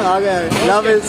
आ गया है। Love is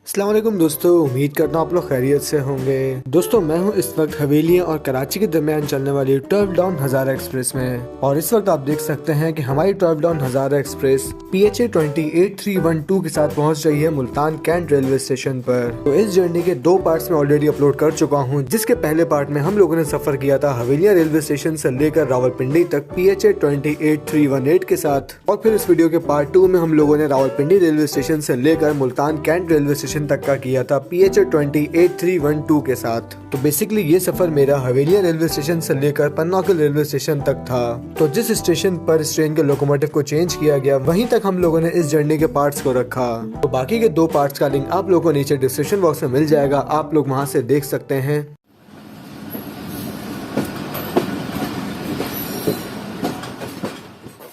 अस्सलाम वालेकुम दोस्तों, उम्मीद करता हूँ आप लोग खैरियत से होंगे। दोस्तों मैं हूँ इस वक्त हवेलियाँ और कराची के दरमियान चलने वाली 12 डाउन हज़ारा एक्सप्रेस में, और इस वक्त आप देख सकते हैं कि हमारी 12 डाउन हज़ारा एक्सप्रेस PHA 28312 के साथ पहुँच रही है मुल्तान कैंट रेलवे स्टेशन पर। तो इस जर्नी के 2 पार्ट्स में ऑलरेडी अपलोड कर चुका हूँ, जिसके पहले पार्ट में हम लोगों ने सफर किया था हवेलियाँ रेलवे स्टेशन से लेकर रावलपिंडी तक PHA 28318 के साथ, और फिर इस वीडियो के पार्ट 2 में हम लोगों ने रावलपिंडी रेलवे स्टेशन से लेकर मुल्तान कैंट रेलवे स्टेशन तक का किया था PHA 28312 के साथ। तो बेसिकली ये सफर मेरा हवेलियाँ रेलवे स्टेशन से लेकर पन्नाकुल रेलवे स्टेशन तक था। तो जिस स्टेशन पर इस ट्रेन के लोकोमोटिव को चेंज किया गया, वहीं तक हम लोगों ने इस जर्नी के पार्ट्स को रखा। तो बाकी के 2 पार्ट्स का लिंक आप लोगों को नीचे डिस्क्रिप्शन बॉक्स में मिल जाएगा, आप लोग वहां से देख सकते हैं।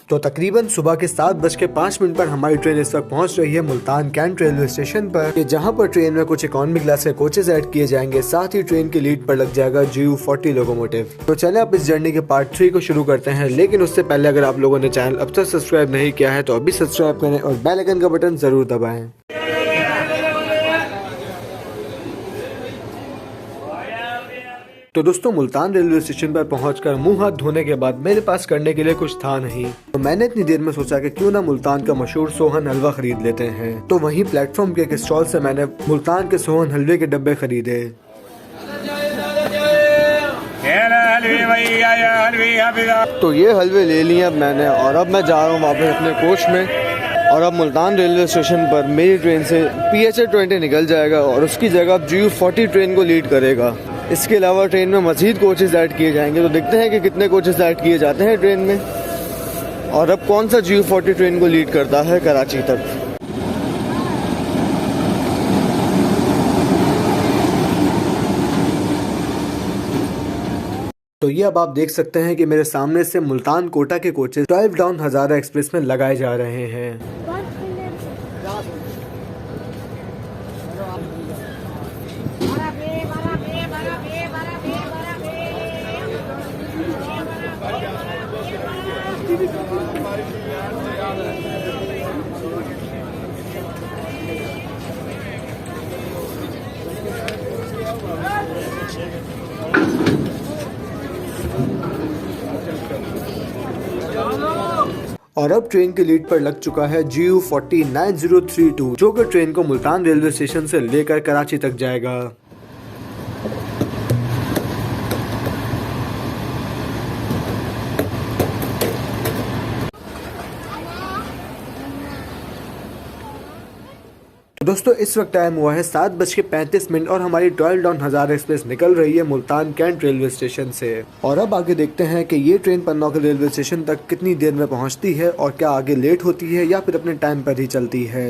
तो तकरीबन सुबह के 7:05 पर हमारी ट्रेन इस वक्त पहुंच रही है मुल्तान कैंट रेलवे स्टेशन पर, जहां पर ट्रेन में कुछ इकोनॉमी क्लास के कोचेस ऐड किए जाएंगे, साथ ही ट्रेन की लीड पर लग जाएगा GU40 लोकोमोटिव। तो चले आप इस जर्नी के पार्ट 3 को शुरू करते हैं, लेकिन उससे पहले अगर आप लोगों ने चैनल अब तक सब्सक्राइब नहीं किया है तो अभी सब्सक्राइब करें और बेल आइकन का बटन जरूर दबाएं। तो दोस्तों मुल्तान रेलवे स्टेशन पर पहुंचकर मुंह हाथ धोने के बाद मेरे पास करने के लिए कुछ था नहीं, तो मैंने इतनी देर में सोचा कि क्यों ना मुल्तान का मशहूर सोहन हलवा खरीद लेते हैं। तो वहीं प्लेटफॉर्म के एक स्टॉल से मैंने मुल्तान के सोहन हलवे के डब्बे खरीदे। तो ये हलवे ले लिए अब मैंने, और अब मैं जा रहा हूँ वापस अपने कोच में। और अब मुल्तान रेलवे स्टेशन पर मेरी ट्रेन से PHA 20 निकल जाएगा और उसकी जगह अब GU40 ट्रेन को लीड करेगा। इसके अलावा ट्रेन में मजीद कोचेस ऐड किए जाएंगे, तो देखते हैं कि कितने कोचेस ऐड किए जाते हैं ट्रेन में, और अब कौन सा GU40 ट्रेन को लीड करता है कराची तक। तो ये अब आप देख सकते हैं कि मेरे सामने से मुल्तान कोटा के कोचेस 12 डाउन हज़ारा एक्सप्रेस में लगाए जा रहे हैं। और अब ट्रेन की लीड पर लग चुका है GU40 9032, जो कि ट्रेन को मुल्तान रेलवे स्टेशन से लेकर कराची तक जाएगा। दोस्तों इस वक्त टाइम हुआ है 7:35 और हमारी 12 डाउन हज़ारा एक्सप्रेस निकल रही है मुल्तान कैंट रेलवे स्टेशन से। और अब आगे देखते हैं कि ये ट्रेन पन्नाकुल रेलवे स्टेशन तक कितनी देर में पहुंचती है, और क्या आगे लेट होती है या फिर अपने टाइम पर ही चलती है।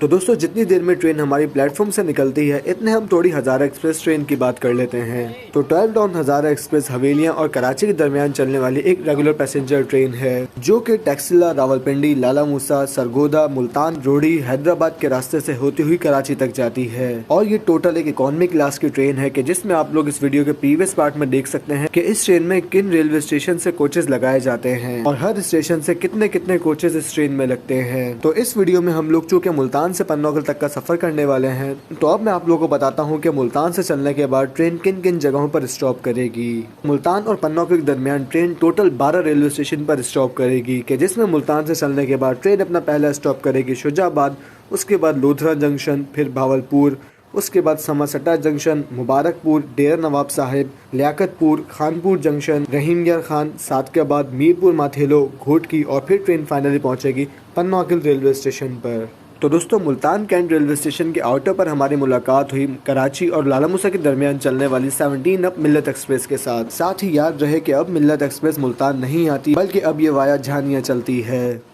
तो दोस्तों जितनी देर में ट्रेन हमारी प्लेटफॉर्म से निकलती है इतने हम थोड़ी हजारा एक्सप्रेस ट्रेन की बात कर लेते हैं। तो 12 डाउन हजारा एक्सप्रेस हवेलियां और कराची के दरमियान चलने वाली एक रेगुलर पैसेंजर ट्रेन है जो कि टैक्सिला, रावलपिंडी, लाला मूसा, सरगोदा, मुल्तान, रोहड़ी, हैदराबाद के रास्ते से होती हुई कराची तक जाती है। और ये टोटल एक इकोनॉमी क्लास की ट्रेन है कि जिसमें आप लोग इस वीडियो के प्रीवियस पार्ट में देख सकते हैं कि इस ट्रेन में किन रेलवे स्टेशन से कोचेस लगाए जाते हैं और हर स्टेशन से कितने कितने कोचेस इस ट्रेन में लगते हैं। तो इस वीडियो में हम लोग चूँकि मुल्तान से पन्नौकल तक का सफर करने वाले हैं, तो अब मैं आप लोगों को बताता हूँ कि मुल्तान से चलने के बाद ट्रेन किन किन जगहों पर स्टॉप करेगी। मुल्तान और पन्नौकल के दरमियान ट्रेन टोटल 12 रेलवे स्टेशन पर स्टॉप करेगी कि जिसमें मुल्तान से चलने के बाद ट्रेन अपना पहला स्टॉप करेगी शुजाबाद, उसके बाद लोधरा जंक्शन, फिर भावलपुर, उसके बाद समरसटा जंक्शन, मुबारकपुर, डेरा नवाब साहिब, लियाकतपुर, खानपुर जंक्शन, रहीम यार खान, साथ के बाद मीरपुर माथेलो, घोटकी और फिर ट्रेन फाइनली पहुंचेगी पन्नौकल रेलवे स्टेशन पर। तो दोस्तों मुल्तान कैंट रेलवे स्टेशन के आउटर पर हमारी मुलाकात हुई कराची और लाला मूसा के दरमियान चलने वाली 17 अप मिल्लत एक्सप्रेस के साथ। साथ ही याद रहे कि अब मिल्लत एक्सप्रेस मुल्तान नहीं आती बल्कि अब ये वाया झानिया चलती है।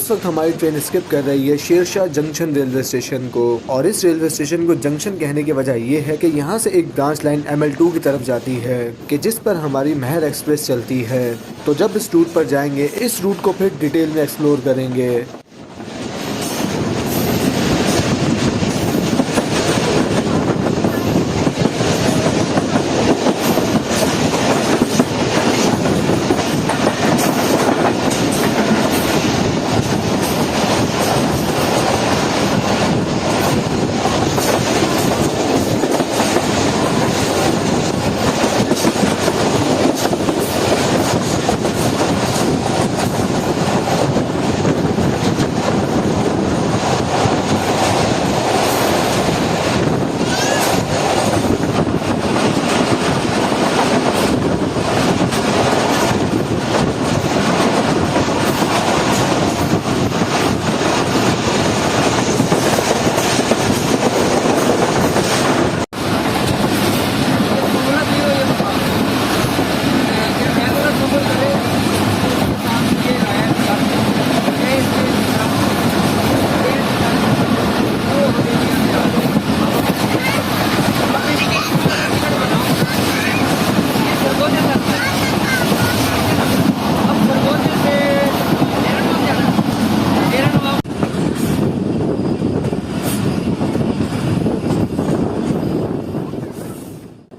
इस वक्त हमारी ट्रेन स्किप कर रही है शेरशाह जंक्शन रेलवे स्टेशन को। और इस रेलवे स्टेशन को जंक्शन कहने की वजह यह है कि यहाँ से एक ब्रांच लाइन ML2 की तरफ जाती है कि जिस पर हमारी महर एक्सप्रेस चलती है। तो जब इस रूट पर जाएंगे, इस रूट को फिर डिटेल में एक्सप्लोर करेंगे।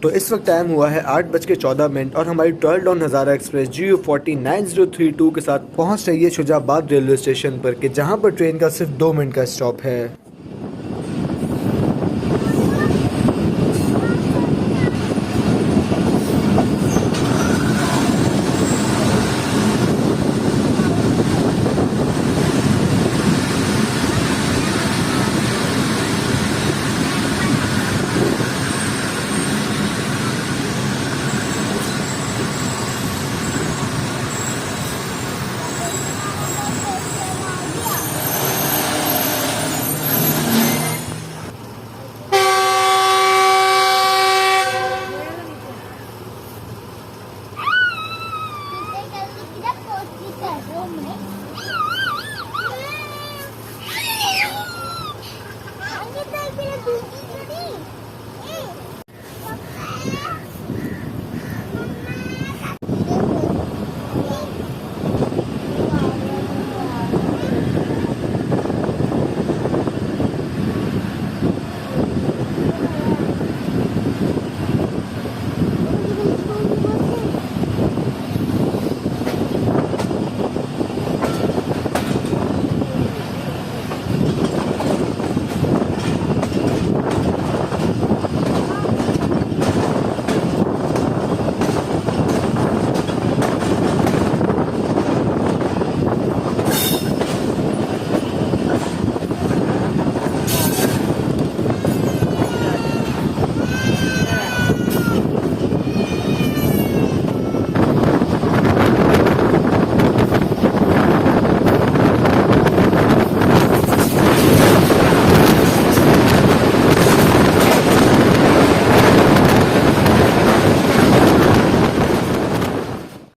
तो इस वक्त टाइम हुआ है 8:14 और हमारी ट्वेल्व डाउन हज़ारा एक्सप्रेस GU409032 के साथ पहुंच रही है शुजाबाद रेलवे स्टेशन पर कि जहां पर ट्रेन का सिर्फ 2 मिनट का स्टॉप है।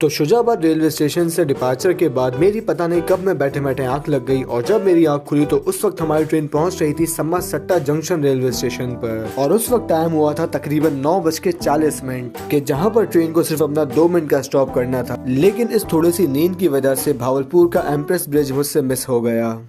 तो शुजाबाद रेलवे स्टेशन से डिपार्चर के बाद मेरी पता नहीं कब मैं बैठे बैठे आंख लग गई और जब मेरी आंख खुली तो उस वक्त हमारी ट्रेन पहुंच रही थी सम्मा सट्टा जंक्शन रेलवे स्टेशन पर। और उस वक्त टाइम हुआ था तकरीबन 9:40 के जहां पर ट्रेन को सिर्फ अपना 2 मिनट का स्टॉप करना था। लेकिन इस थोड़ी सी नींद की वजह से भावलपुर का एम्प्रेस ब्रिज मुझसे मिस हो गया।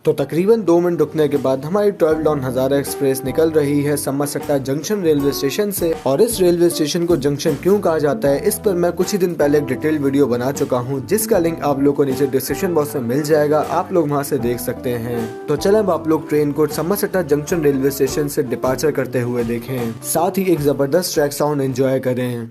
तो तकरीबन 2 मिनट रुकने के बाद हमारी 12 डाउन हजारा एक्सप्रेस निकल रही है समरसट्टा जंक्शन रेलवे स्टेशन से। और इस रेलवे स्टेशन को जंक्शन क्यों कहा जाता है, इस पर मैं कुछ ही दिन पहले एक डिटेल वीडियो बना चुका हूं, जिसका लिंक आप लोग को नीचे डिस्क्रिप्शन बॉक्स में मिल जाएगा, आप लोग वहां से देख सकते हैं। तो चले अब आप लोग ट्रेन को समरसट्टा जंक्शन रेलवे स्टेशन से डिपार्चर करते हुए देखें, साथ ही एक जबरदस्त ट्रैक साउंड एंजॉय करें।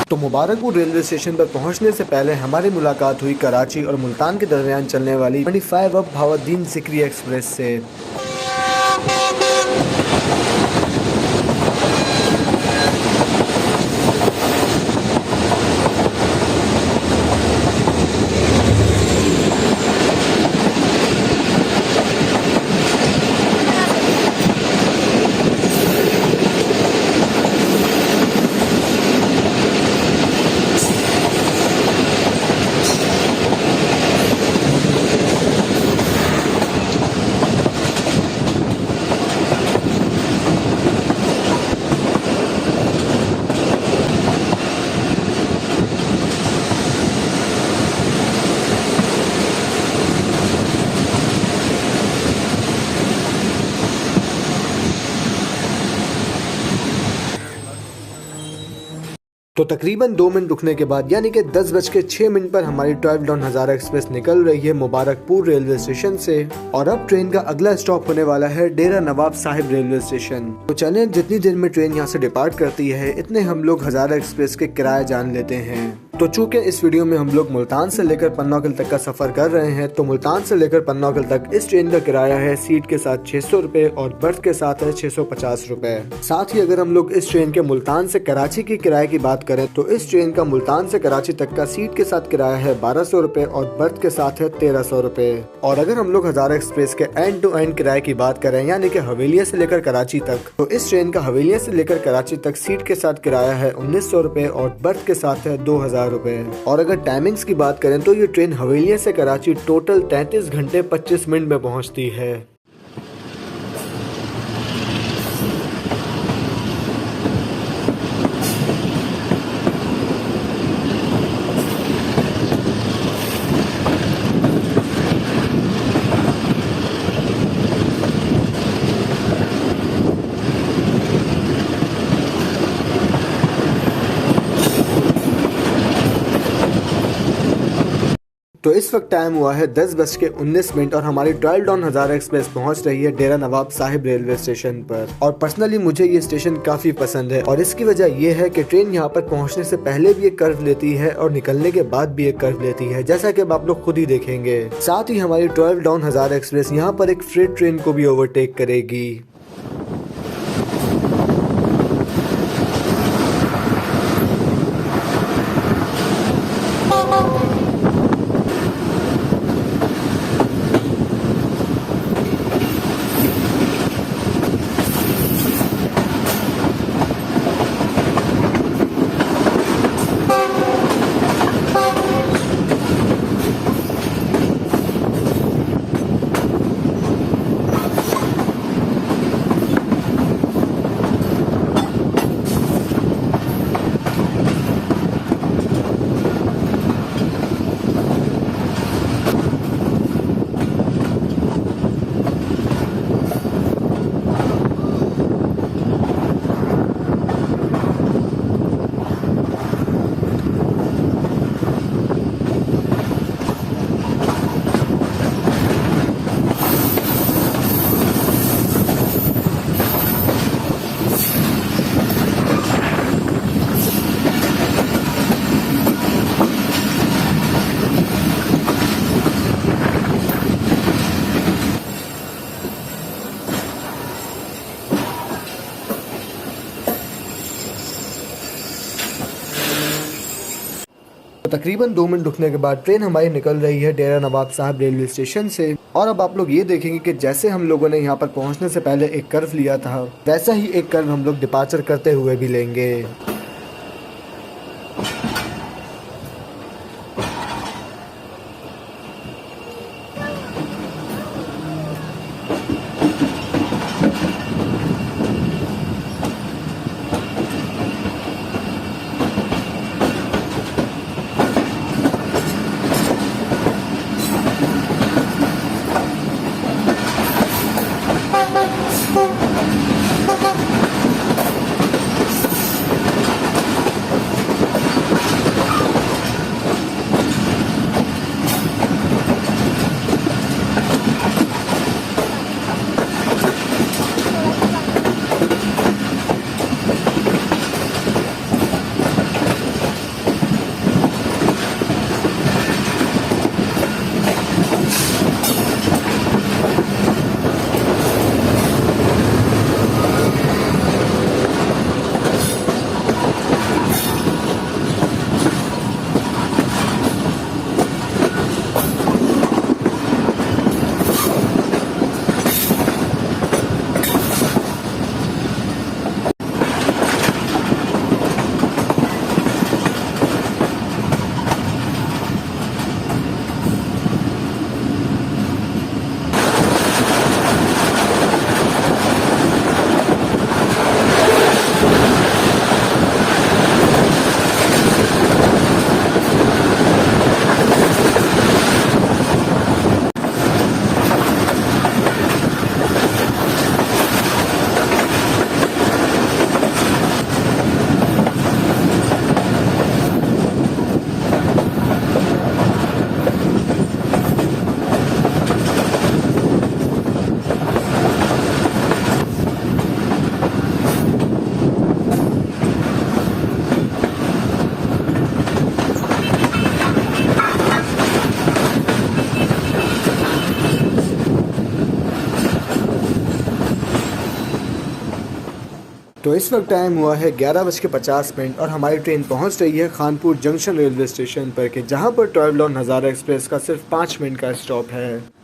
तो मुबारकपुर रेलवे स्टेशन पर पहुंचने से पहले हमारी मुलाकात हुई कराची और मुल्तान के दरमियान चलने वाली 25 अब भावादीन सिकरी एक्सप्रेस से। तो तकरीबन 2 मिनट रुकने के बाद यानी कि 10:06 पर हमारी 12 डाउन हजारा एक्सप्रेस निकल रही है मुबारकपुर रेलवे स्टेशन से। और अब ट्रेन का अगला स्टॉप होने वाला है डेरा नवाब साहिब रेलवे स्टेशन। तो चलें, जितनी देर में ट्रेन यहाँ से डिपार्ट करती है इतने हम लोग हजारा एक्सप्रेस के किराए जान लेते हैं। तो चूंकि इस वीडियो में हम लोग मुल्तान से लेकर पन्नाकल तक का सफर कर रहे हैं, तो मुल्तान से लेकर पन्नाकल तक इस ट्रेन का किराया है सीट के साथ 600 रुपए और बर्थ के साथ है 650 रुपए। साथ ही अगर हम लोग इस ट्रेन के मुल्तान से कराची के किराए की बात करें तो इस ट्रेन का मुल्तान से कराची तक का सीट के साथ किराया है 1200 रुपए और बर्थ के साथ है 1300 रुपए। और अगर हम लोग हजारा एक्सप्रेस के एंड टू एंड किराए की बात करें यानी कि हवेलिया से लेकर कराची तक, तो इस ट्रेन का हवेलिया से लेकर कराची तक सीट के साथ किराया है 1900 रुपए और बर्थ के साथ है 2000 रुपए। और अगर टाइमिंग्स की बात करें तो ये ट्रेन हवेलिया से कराची टोटल 33 घंटे 25 मिनट में पहुंचती है। तो इस वक्त टाइम हुआ है 10:19 और हमारी 12 डाउन हजारा एक्सप्रेस पहुंच रही है डेरा नवाब साहिब रेलवे स्टेशन पर। और पर्सनली मुझे ये स्टेशन काफी पसंद है और इसकी वजह ये है कि ट्रेन यहाँ पर पहुंचने से पहले भी एक कर्व लेती है और निकलने के बाद भी एक कर्व लेती है, जैसा कि अब आप लोग खुद ही देखेंगे। साथ ही हमारी 12 डाउन हजारा एक्सप्रेस यहाँ पर एक फ्रेट ट्रेन को भी ओवरटेक करेगी। तकरीबन 2 मिनट रुकने के बाद ट्रेन हमारी निकल रही है डेरा नवाब साहब रेलवे स्टेशन से। और अब आप लोग ये देखेंगे कि जैसे हम लोगों ने यहाँ पर पहुँचने से पहले एक कर्व लिया था, वैसा ही एक कर्व हम लोग डिपार्चर करते हुए भी लेंगे। तो इस वक्त टाइम हुआ है 11:50 और हमारी ट्रेन पहुंच रही है खानपुर जंक्शन रेलवे स्टेशन पर, कि जहां पर 12 लॉन हज़ारा एक्सप्रेस का सिर्फ 5 मिनट का स्टॉप है।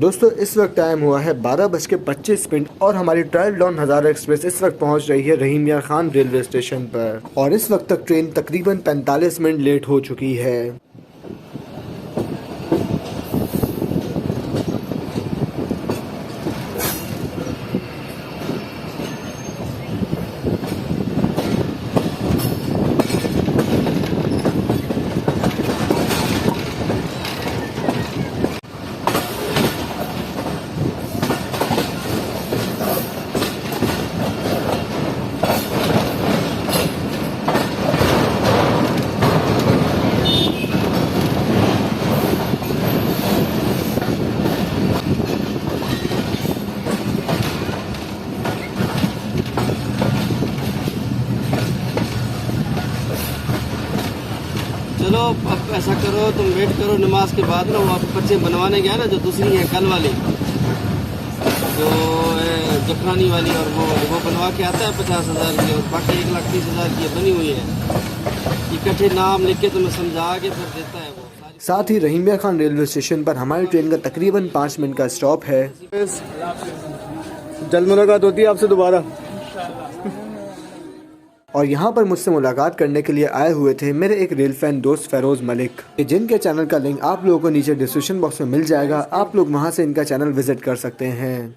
दोस्तों इस वक्त टाइम हुआ है 12:25 और हमारी ट्रायल डाउन हज़ारा एक्सप्रेस इस वक्त पहुंच रही है रहीम यार खान रेलवे स्टेशन पर और इस वक्त तक ट्रेन तकरीबन 45 मिनट लेट हो चुकी है। चलो अब ऐसा करो, तुम वेट करो, नमाज के बाद ना वो आप पर्चे बनवाने गया ना जो दूसरी है कल वाली, जो जफरानी वाली, और वो बनवा के आता है 50,000 की और बाकी 1,30,000 की बनी हुई है। इकट्ठे नाम लिख के तुम्हें समझा के फिर देता है वो। साथ ही रहीम यार खान रेलवे स्टेशन पर हमारी ट्रेन का तकरीबन 5 मिनट का स्टॉप है। जल्द मुलाकात होती है आपसे दोबारा। और यहाँ पर मुझसे मुलाकात करने के लिए आए हुए थे मेरे एक रेल फैन दोस्त फेरोज मलिक, जिनके चैनल का लिंक आप लोगों को नीचे डिस्क्रिप्शन बॉक्स में मिल जाएगा। आप लोग वहाँ से इनका चैनल विजिट कर सकते हैं।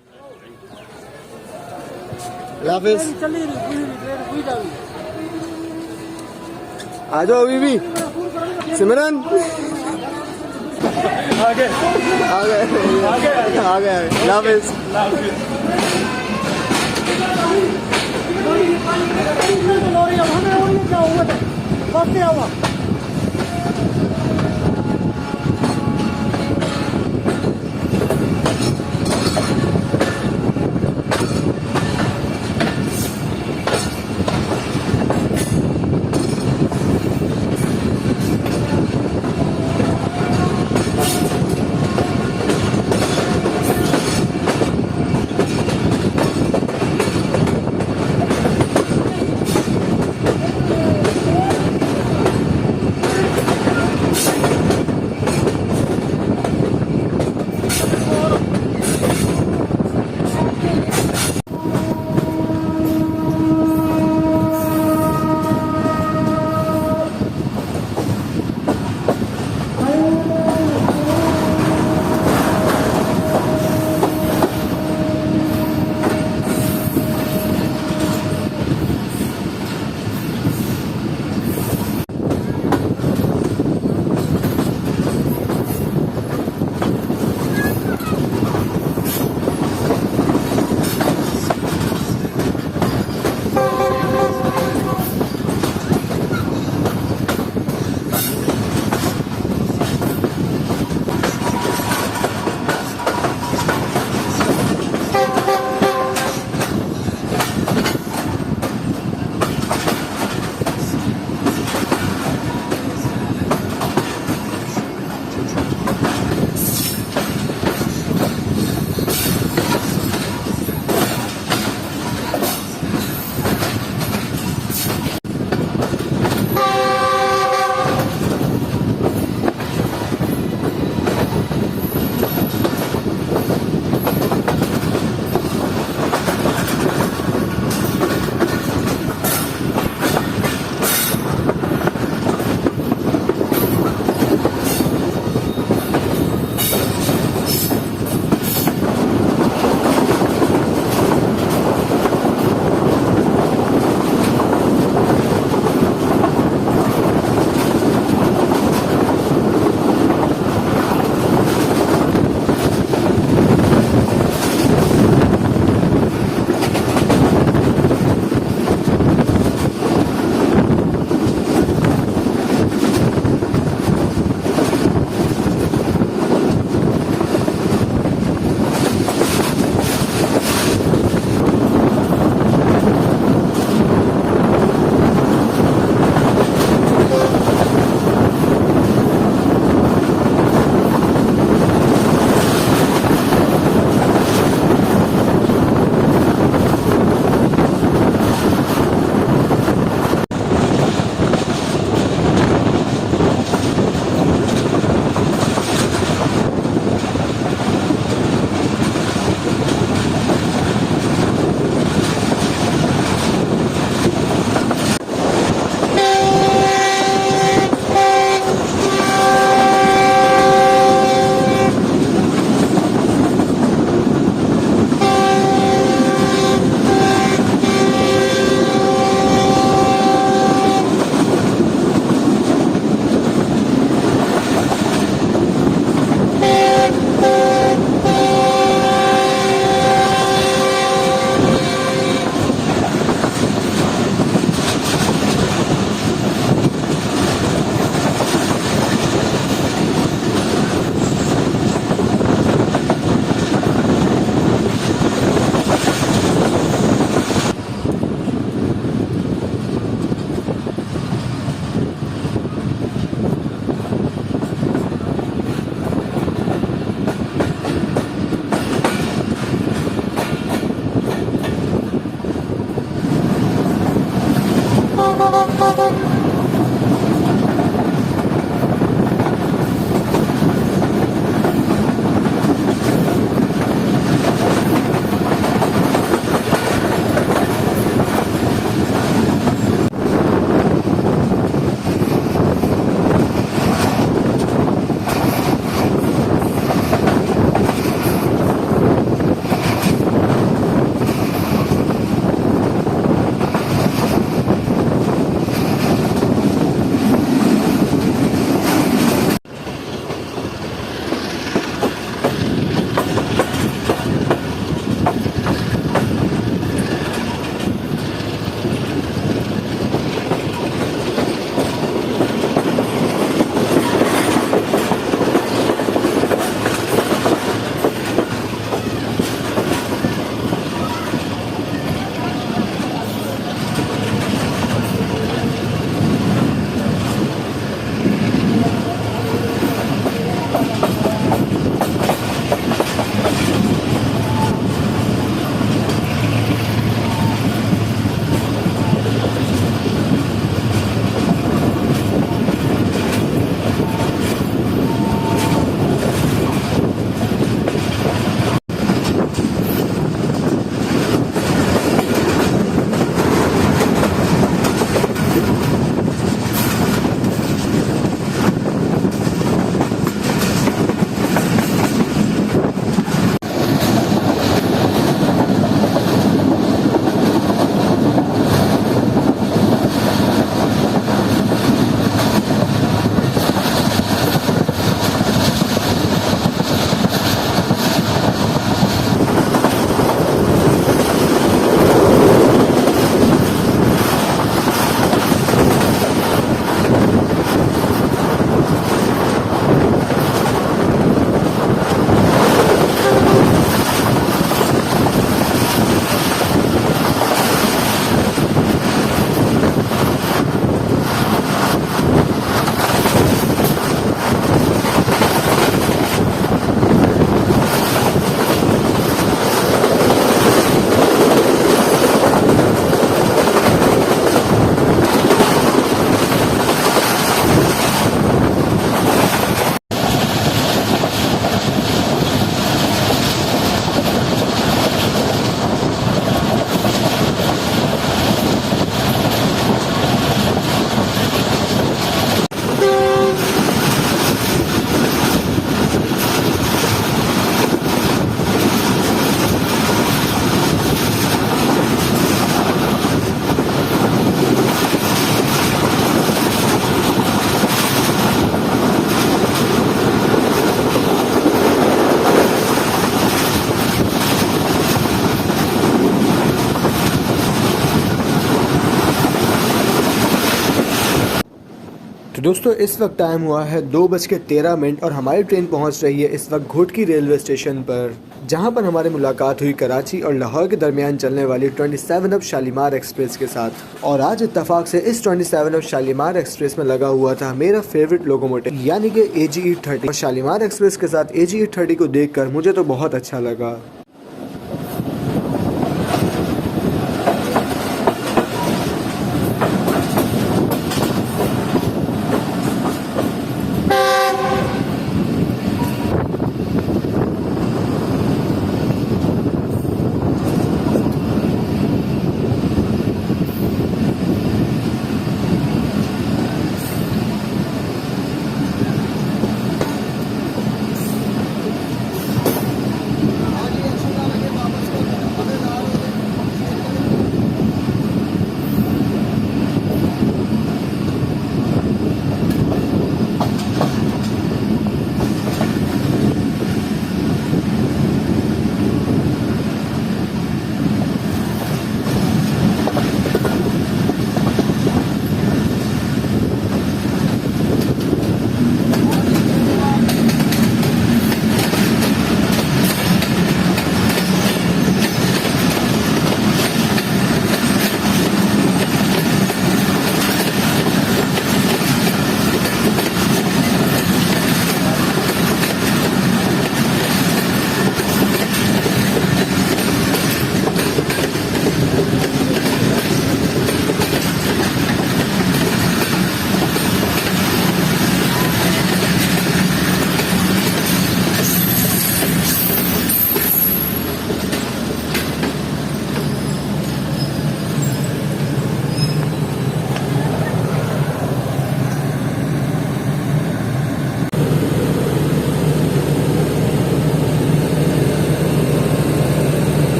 आ जाओ अभी भी सिमरन आ गए तो दोस्तों इस वक्त टाइम हुआ है 2:13 और हमारी ट्रेन पहुंच रही है इस वक्त घोटकी रेलवे स्टेशन पर, जहां पर हमारी मुलाकात हुई कराची और लाहौर के दरमियान चलने वाली 27 अप शालीमार एक्सप्रेस के साथ। और आज इत्तफाक से इस 27 अप शालीमार एक्सप्रेस में लगा हुआ था मेरा फेवरेट लोकोमोटिव यानी कि AGE 30। और शालीमार एक्सप्रेस के साथ AGE 30 को देखकर मुझे तो बहुत अच्छा लगा।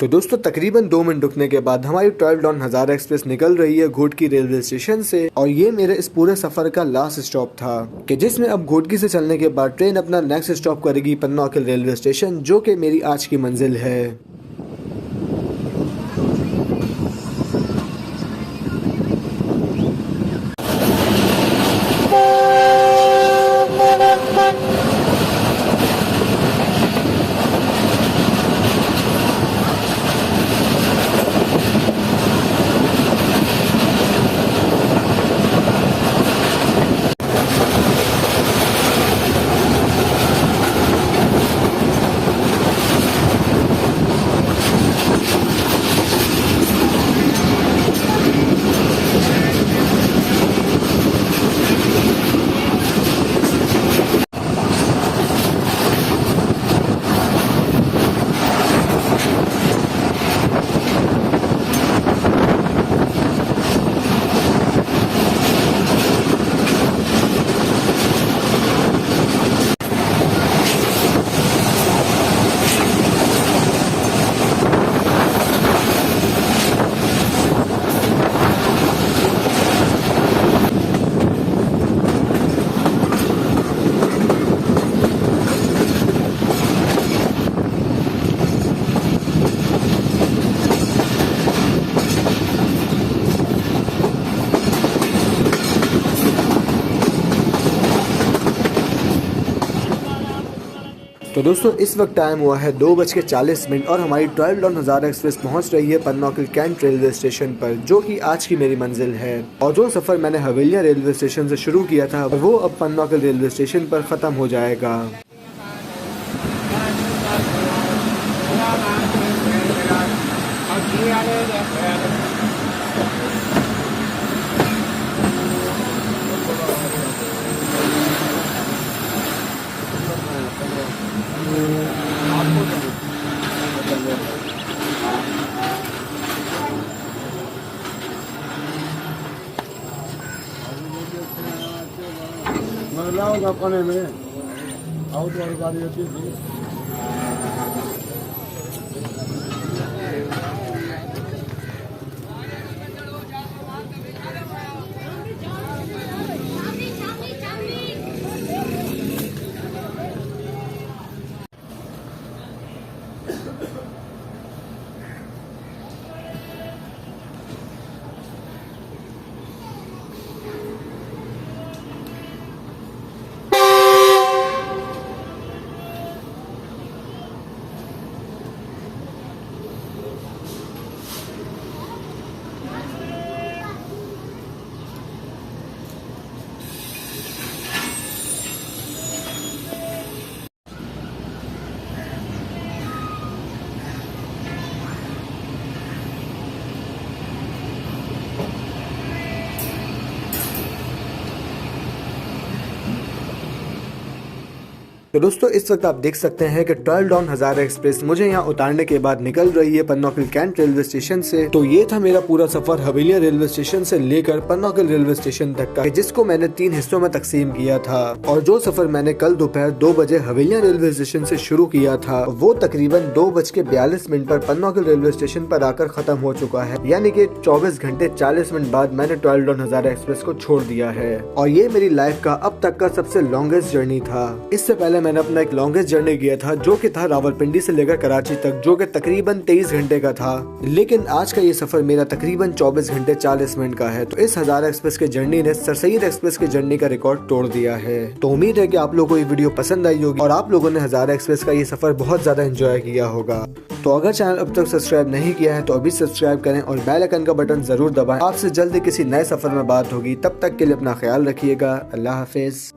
तो दोस्तों तकरीबन 2 मिनट रुकने के बाद हमारी 12 डाउन हज़ारा एक्सप्रेस निकल रही है घोटकी रेलवे स्टेशन से, और ये मेरे इस पूरे सफर का लास्ट स्टॉप था कि जिसमें अब घोटकी से चलने के बाद ट्रेन अपना नेक्स्ट स्टॉप करेगी पन्नाकिल रेलवे स्टेशन, जो कि मेरी आज की मंजिल है। तो दोस्तों इस वक्त टाइम हुआ है 2:40 और हमारी 12 डाउन हज़ारा एक्सप्रेस पहुंच रही है पन्नाकिल कैंट रेलवे स्टेशन पर, जो कि आज की मेरी मंजिल है। और जो सफ़र मैंने हवेलियाँ रेलवे स्टेशन से शुरू किया था वो अब पन्नाकिल रेलवे स्टेशन पर ख़त्म हो जाएगा। कोने में आउट वाली गाड़ी होती थी। तो दोस्तों इस वक्त आप देख सकते हैं कि 12 डाउन हज़ारा एक्सप्रेस मुझे यहाँ उतारने के बाद निकल रही है पन्नाकिल कैंट रेलवे स्टेशन से। तो ये था मेरा पूरा सफर हवेलियाँ रेलवे स्टेशन से लेकर पन्नाकिल रेलवे स्टेशन तक का, जिसको मैंने 3 हिस्सों में तकसीम किया था। और जो सफर मैंने कल दोपहर 2 बजे हवेलियाँ रेलवे स्टेशन से शुरू किया था वो तकरीबन 2:42 पर पन्नाकिल रेलवे स्टेशन पर आकर खत्म हो चुका है, यानी कि 24 घंटे 40 मिनट बाद मैंने 12 डाउन हज़ारा एक्सप्रेस को छोड़ दिया है। और ये मेरी लाइफ का अब तक का सबसे लॉन्गेस्ट जर्नी था। इससे पहले मैंने अपना एक लॉन्गेस्ट जर्नी किया था जो कि था रावलपिंडी से लेकर कराची तक, जो कि तकरीबन 23 घंटे का था। लेकिन आज का ये सफर मेरा तकरीबन 24 घंटे 40 मिनट का है। तो इस हज़ारा एक्सप्रेस की जर्नी ने सर सैयद एक्सप्रेस की जर्नी का रिकॉर्ड तोड़ दिया है। तो उम्मीद है कि आप लोगों को ये वीडियो पसंद आई होगी और आप लोगों ने हज़ारा एक्सप्रेस का ये सफर बहुत ज्यादा एंजॉय किया होगा। तो अगर चैनल अब तक सब्सक्राइब नहीं किया है तो अभी सब्सक्राइब करें और बेल आइकन का बटन जरूर दबाएं। आपसे जल्दी किसी नए सफर में बात होगी, तब तक के लिए अपना ख्याल रखिएगा। अल्लाह हाफिज।